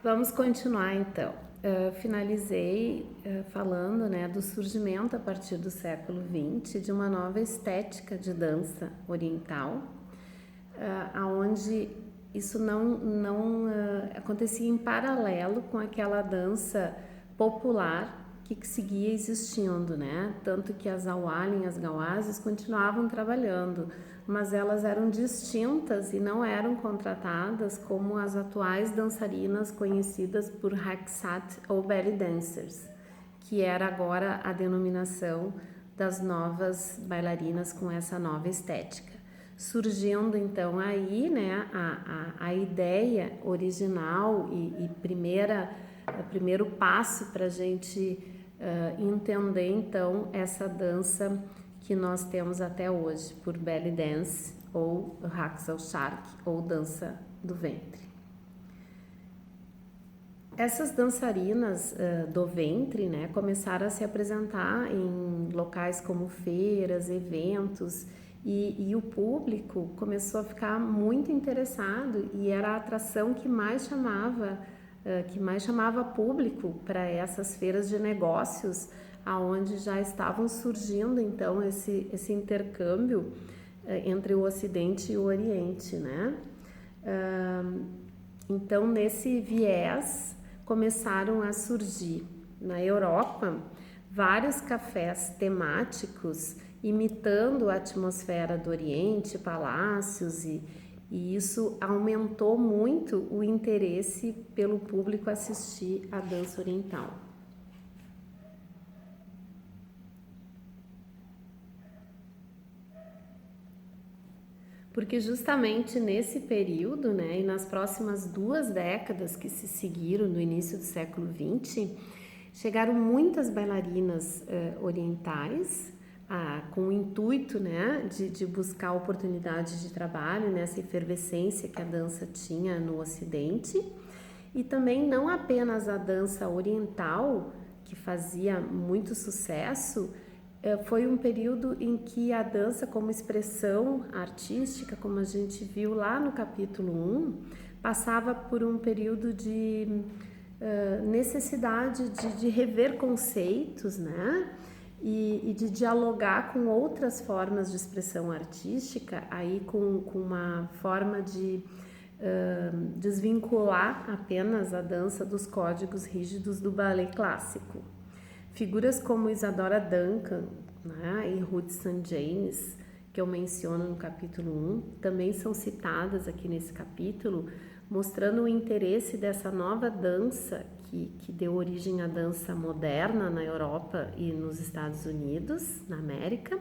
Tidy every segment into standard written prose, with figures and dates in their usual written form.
Vamos continuar então. Finalizei falando, né, do surgimento a partir do século XX de uma nova estética de dança oriental, aonde isso não acontecia em paralelo com aquela dança popular que seguia existindo, né? Tanto que as Awalin e as Gawazes continuavam trabalhando, mas elas eram distintas e não eram contratadas como as atuais dançarinas conhecidas por Haksat ou Belly Dancers, que era agora a denominação das novas bailarinas com essa nova estética. Surgindo então aí, né, a ideia original e primeiro passo para a gente entender então essa dança que nós temos até hoje, por belly dance ou Raqs al-Sharq ou dança do ventre. Essas dançarinas do ventre, né, começaram a se apresentar em locais como feiras, eventos, e o público começou a ficar muito interessado e era a atração que mais chamava público para essas feiras de negócios, aonde já estavam surgindo então esse intercâmbio entre o Ocidente e o Oriente, né? Então, nesse viés, começaram a surgir na Europa vários cafés temáticos imitando a atmosfera do Oriente, palácios, e isso aumentou muito o interesse pelo público assistir à dança oriental. Porque justamente nesse período, né, e nas próximas 2 décadas que se seguiram no início do século XX, chegaram muitas bailarinas orientais com o intuito, né, de buscar oportunidades de trabalho nessa efervescência que a dança tinha no Ocidente, e também não apenas a dança oriental, que fazia muito sucesso. Foi um período em que a dança como expressão artística, como a gente viu lá no capítulo 1, passava por um período de necessidade de rever conceitos, né? E de dialogar com outras formas de expressão artística, aí com uma forma de desvincular apenas a dança dos códigos rígidos do ballet clássico. Figuras como Isadora Duncan, né, e Ruth St. James, que eu menciono no capítulo 1, também são citadas aqui nesse capítulo, mostrando o interesse dessa nova dança que deu origem à dança moderna na Europa e nos Estados Unidos, na América,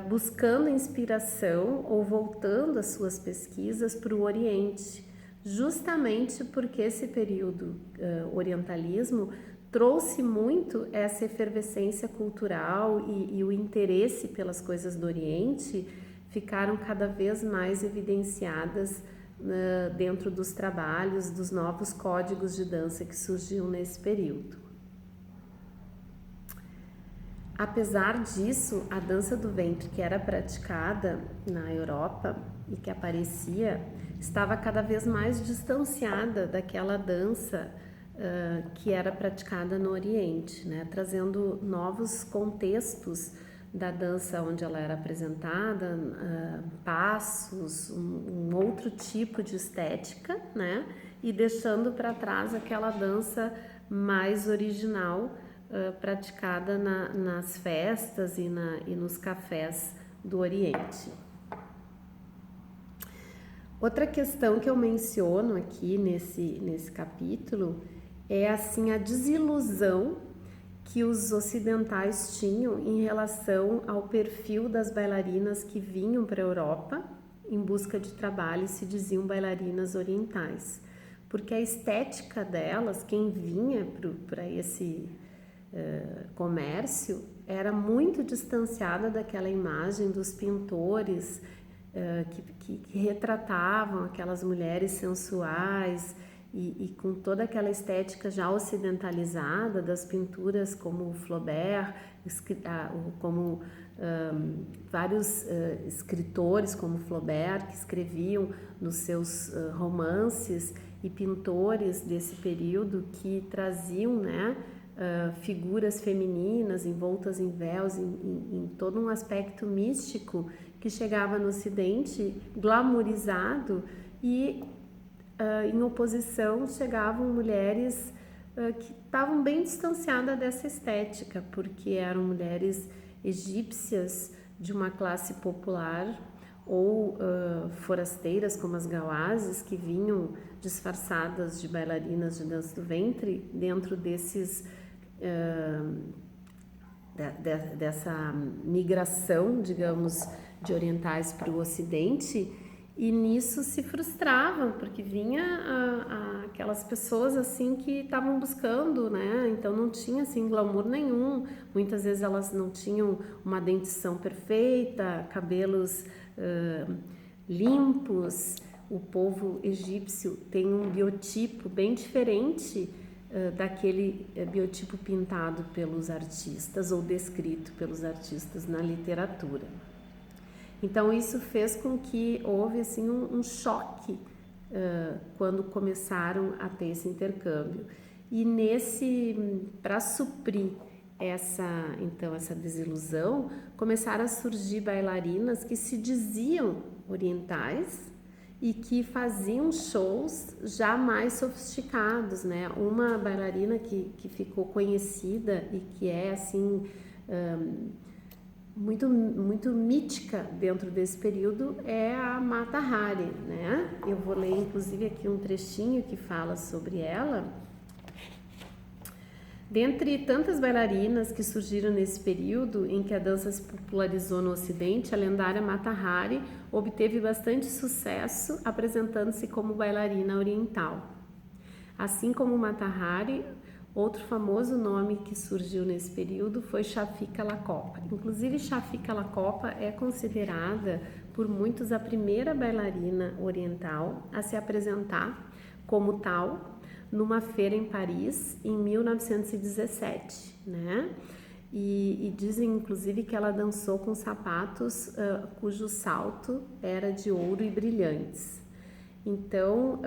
buscando inspiração ou voltando as suas pesquisas para o Oriente, justamente porque esse período orientalismo trouxe muito essa efervescência cultural e o interesse pelas coisas do Oriente ficaram cada vez mais evidenciadas dentro dos trabalhos dos novos códigos de dança que surgiam nesse período. Apesar disso, a dança do ventre que era praticada na Europa e que aparecia estava cada vez mais distanciada daquela dança que era praticada no Oriente, né? Trazendo novos contextos da dança onde ela era apresentada, passos, um outro tipo de estética, né? E deixando para trás aquela dança mais original praticada nas festas e nos cafés do Oriente. Outra questão que eu menciono aqui nesse capítulo é assim a desilusão que os ocidentais tinham em relação ao perfil das bailarinas que vinham para a Europa em busca de trabalho e se diziam bailarinas orientais, porque a estética delas, quem vinha para esse comércio, era muito distanciada daquela imagem dos pintores que retratavam aquelas mulheres sensuais e com toda aquela estética já ocidentalizada das pinturas como Flaubert, como vários escritores como Flaubert, que escreviam nos seus romances, e pintores desse período que traziam, né, figuras femininas envoltas em véus, em todo um aspecto místico que chegava no Ocidente glamourizado, e em oposição chegavam mulheres que estavam bem distanciadas dessa estética, porque eram mulheres egípcias de uma classe popular ou forasteiras como as gawazes, que vinham disfarçadas de bailarinas de dança do ventre dentro desses dessa migração, digamos, de orientais para o Ocidente, e nisso se frustravam, porque vinha aquelas pessoas assim que estavam buscando, né? Então não tinha assim glamour nenhum, muitas vezes elas não tinham uma dentição perfeita, cabelos limpos. O povo egípcio tem um biotipo bem diferente daquele biotipo pintado pelos artistas ou descrito pelos artistas na literatura. Então isso fez com que houve assim um choque quando começaram a ter esse intercâmbio. E para suprir essa desilusão, começaram a surgir bailarinas que se diziam orientais e que faziam shows já mais sofisticados, né? Uma bailarina que ficou conhecida e que é assim muito mítica dentro desse período é a Mata Hari, né? Eu vou ler inclusive aqui um trechinho que fala sobre ela. Dentre tantas bailarinas que surgiram nesse período em que a dança se popularizou no Ocidente, a lendária Mata Hari obteve bastante sucesso apresentando-se como bailarina oriental. Assim como Mata Hari, outro famoso nome que surgiu nesse período foi Shafika Lacopa. Inclusive, Shafika Lacopa é considerada por muitos a primeira bailarina oriental a se apresentar como tal numa feira em Paris em 1917, né? E dizem inclusive que ela dançou com sapatos cujo salto era de ouro e brilhantes. Então,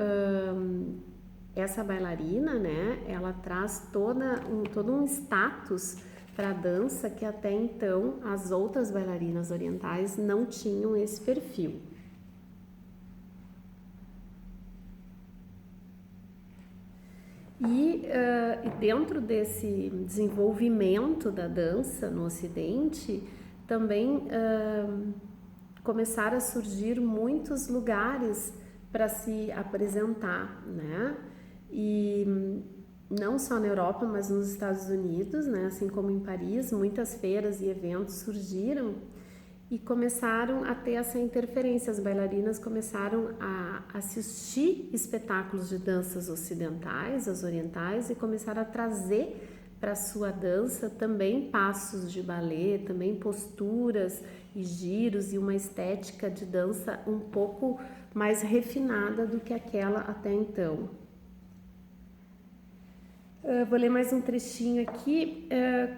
essa bailarina, né, ela traz todo um status para a dança que até então as outras bailarinas orientais não tinham esse perfil. E dentro desse desenvolvimento da dança no Ocidente, também começaram a surgir muitos lugares para se apresentar, né? E não só na Europa, mas nos Estados Unidos, né? Assim como em Paris, muitas feiras e eventos surgiram e começaram a ter essa interferência. As bailarinas começaram a assistir espetáculos de danças ocidentais, as orientais, e começaram a trazer para a sua dança também passos de balé, também posturas e giros e uma estética de dança um pouco mais refinada do que aquela até então. Vou ler mais um trechinho aqui.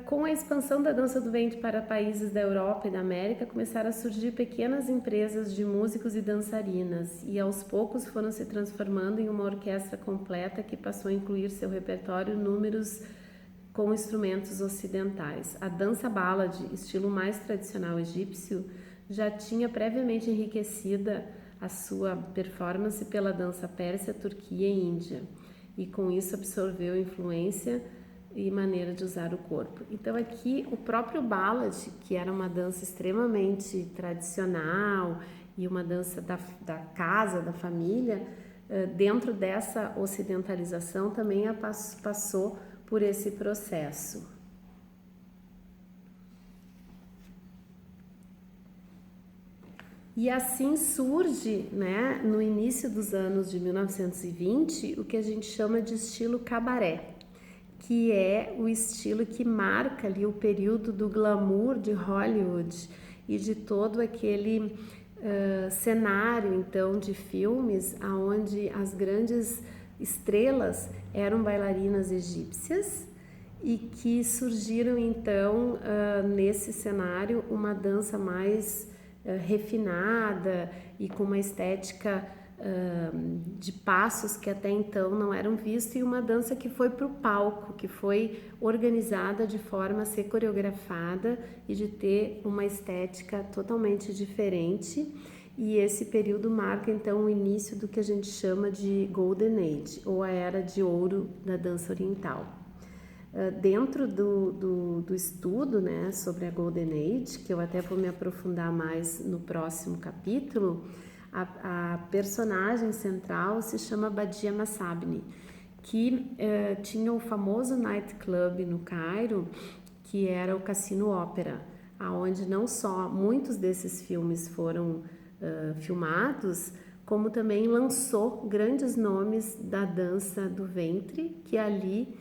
Com a expansão da dança do ventre para países da Europa e da América, começaram a surgir pequenas empresas de músicos e dançarinas, e aos poucos foram se transformando em uma orquestra completa que passou a incluir seu repertório números com instrumentos ocidentais. A dança ballad, estilo mais tradicional egípcio, já tinha previamente enriquecida a sua performance pela dança pérsia, Turquia e Índia, e com isso absorveu influência e maneira de usar o corpo. Então aqui o próprio ballad, que era uma dança extremamente tradicional e uma dança da casa, da família, dentro dessa ocidentalização também passou por esse processo. E assim surge, né, no início dos anos de 1920, o que a gente chama de estilo cabaré, que é o estilo que marca ali o período do glamour de Hollywood e de todo aquele cenário, então, de filmes onde as grandes estrelas eram bailarinas egípcias e que surgiram então nesse cenário uma dança mais refinada e com uma estética de passos que até então não eram vistos, e uma dança que foi para o palco, que foi organizada de forma a ser coreografada e de ter uma estética totalmente diferente. E esse período marca então o início do que a gente chama de Golden Age, ou a era de ouro da dança oriental. Dentro do estudo, né, sobre a Golden Age, que eu até vou me aprofundar mais no próximo capítulo, a personagem central se chama Badia Massabni, que tinha o famoso nightclub no Cairo, que era o Cassino Ópera, aonde não só muitos desses filmes foram filmados, como também lançou grandes nomes da dança do ventre, que ali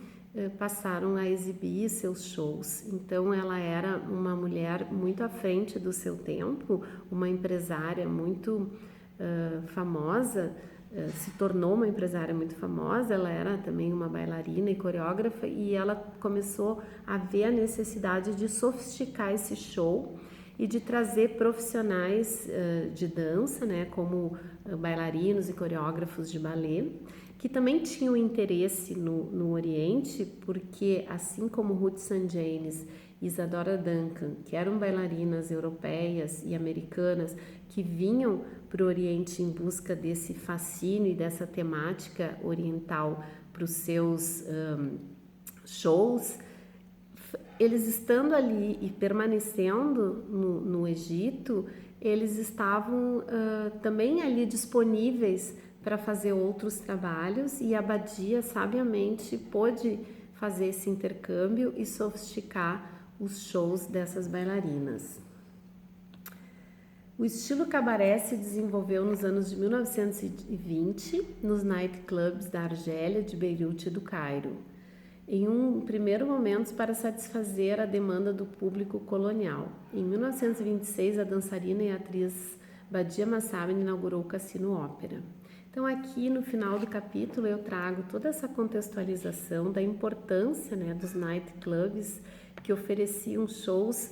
passaram a exibir seus shows. Então ela era uma mulher muito à frente do seu tempo, uma empresária muito famosa, se tornou uma empresária muito famosa. Ela era também uma bailarina e coreógrafa, e ela começou a ver a necessidade de sofisticar esse show e de trazer profissionais de dança, né, como bailarinos e coreógrafos de balé, que também tinham interesse no Oriente, porque assim como Ruth St. James e Isadora Duncan, que eram bailarinas europeias e americanas que vinham para o Oriente em busca desse fascínio e dessa temática oriental para os seus shows, eles estando ali e permanecendo no Egito, eles estavam também ali disponíveis para fazer outros trabalhos, e a Badia sabiamente pôde fazer esse intercâmbio e sofisticar os shows dessas bailarinas. O estilo cabaré se desenvolveu nos anos de 1920 nos nightclubs da Argélia, de Beirute e do Cairo, em um primeiro momento para satisfazer a demanda do público colonial. Em 1926, a dançarina e atriz Badia Massabni inaugurou o Cassino Ópera. Então aqui no final do capítulo eu trago toda essa contextualização da importância, né, dos nightclubs que ofereciam shows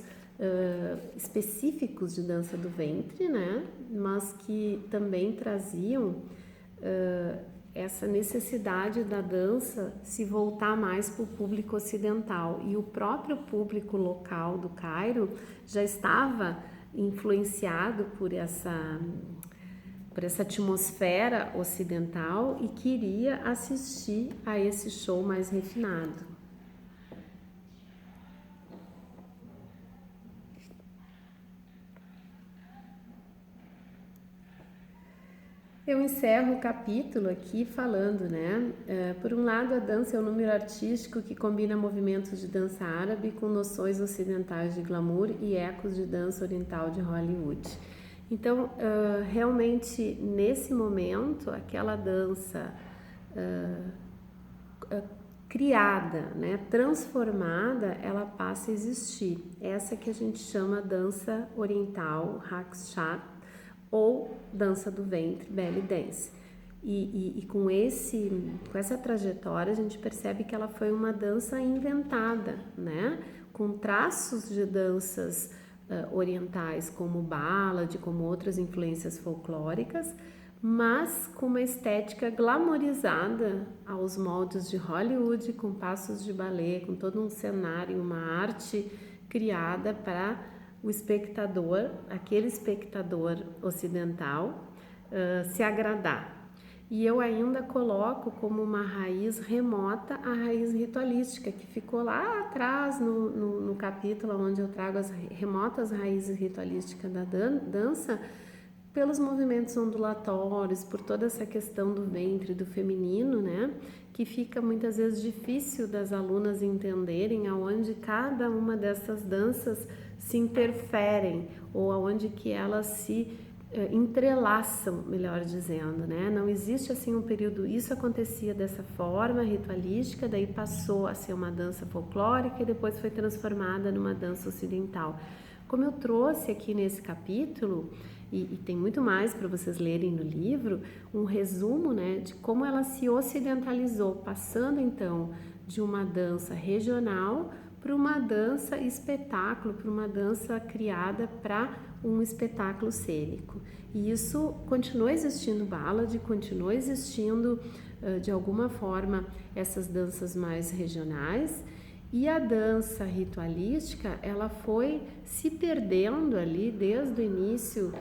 específicos de dança do ventre, né, mas que também traziam essa necessidade da dança se voltar mais para o público ocidental, e o próprio público local do Cairo já estava influenciado por essa atmosfera ocidental e queria assistir a esse show mais refinado. Eu encerro o capítulo aqui falando, né? Por um lado, a dança é um número artístico que combina movimentos de dança árabe com noções ocidentais de glamour e ecos de dança oriental de Hollywood. Então, realmente, nesse momento, aquela dança criada, né, transformada, ela passa a existir. Essa que a gente chama dança oriental, Rakshat, ou dança do ventre, belly dance. E com essa trajetória, a gente percebe que ela foi uma dança inventada, né, com traços de danças orientais, como ballad, como outras influências folclóricas, mas com uma estética glamorizada aos moldes de Hollywood, com passos de balé, com todo um cenário, uma arte criada para o espectador, aquele espectador ocidental, se agradar. E eu ainda coloco como uma raiz remota a raiz ritualística, que ficou lá atrás no capítulo onde eu trago as remotas raízes ritualísticas da dança, pelos movimentos ondulatórios, por toda essa questão do ventre, do feminino, né? Que fica muitas vezes difícil das alunas entenderem aonde cada uma dessas danças se interferem, ou aonde que elas se entrelaçam, melhor dizendo, né? Não existe assim um período, isso acontecia dessa forma ritualística, daí passou a ser uma dança folclórica e depois foi transformada numa dança ocidental. Como eu trouxe aqui nesse capítulo, e tem muito mais para vocês lerem no livro, um resumo, né, de como ela se ocidentalizou, passando então de uma dança regional para uma dança espetáculo, para uma dança criada para um espetáculo cênico. E isso continua existindo ballad, continua existindo de alguma forma essas danças mais regionais, e a dança ritualística ela foi se perdendo ali desde o início,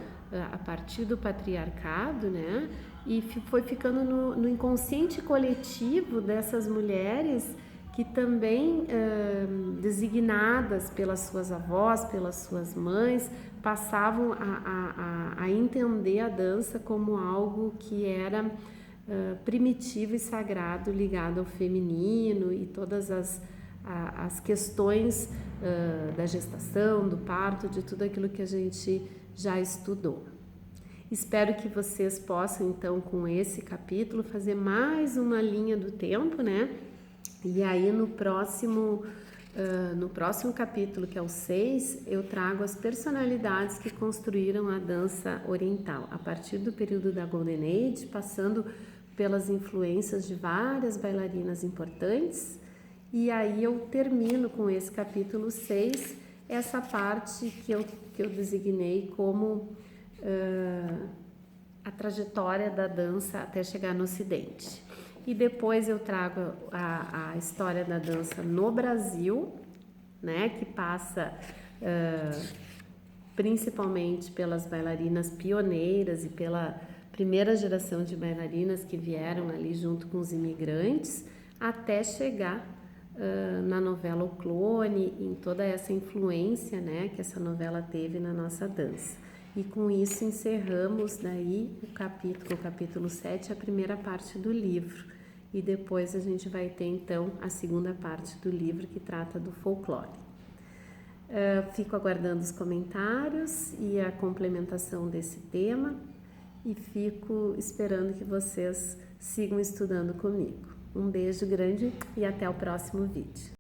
a partir do patriarcado, né? E foi ficando no inconsciente coletivo dessas mulheres que também, designadas pelas suas avós, pelas suas mães, passavam a entender a dança como algo que era primitivo e sagrado, ligado ao feminino e todas as questões da gestação, do parto, de tudo aquilo que a gente já estudou. Espero que vocês possam, então, com esse capítulo, fazer mais uma linha do tempo, né? E aí no próximo capítulo, que é o 6, eu trago as personalidades que construíram a dança oriental, a partir do período da Golden Age, passando pelas influências de várias bailarinas importantes. E aí eu termino com esse capítulo 6, essa parte que eu designei como a trajetória da dança até chegar no Ocidente. E depois eu trago a história da dança no Brasil, né, que passa principalmente pelas bailarinas pioneiras e pela primeira geração de bailarinas que vieram ali junto com os imigrantes, até chegar na novela O Clone, em toda essa influência, né, que essa novela teve na nossa dança. E com isso encerramos daí o capítulo 7, a primeira parte do livro. E depois a gente vai ter então a segunda parte do livro, que trata do folclore. Fico aguardando os comentários e a complementação desse tema e fico esperando que vocês sigam estudando comigo. Um beijo grande e até o próximo vídeo.